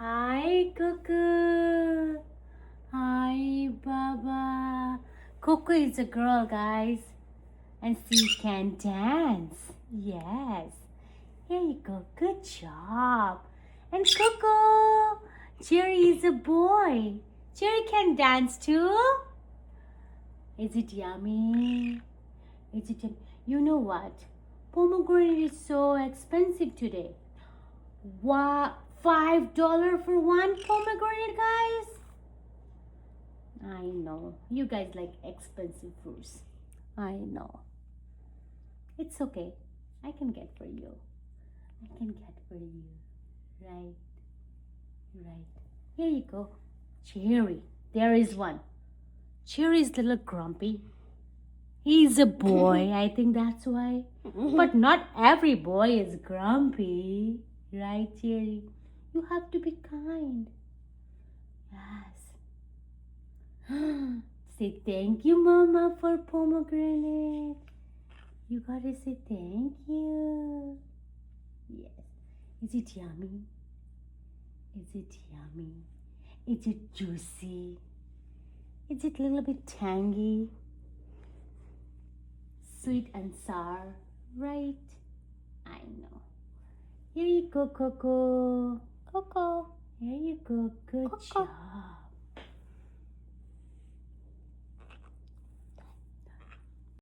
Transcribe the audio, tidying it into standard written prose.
Hi, Coco. Hi, Baba. Coco is a girl, guys, and she can dance. Yes. Here you go. Good job. And Coco, Jerry is a boy. Jerry can dance too. Is it yummy? Is it? You know what? Pomegranate is so expensive today. What? $5 for one pomegranate, guys? I know. You guys like expensive fruits. I know. It's okay. I can get for you. I can get for you. Right. Right. Here you go. Cherry. There is one. Cherry is a little grumpy. He's a boy. I think that's why. But not every boy is grumpy. Right, Cherry? You have to be kind. Yes. Say thank you, Mama, for pomegranate. You gotta say thank you. Yes. Is it yummy? Is it yummy? Is it juicy? Is it a little bit tangy? Sweet and sour, right? I know. Here you go, Coco. Coco. Here you go. Good job.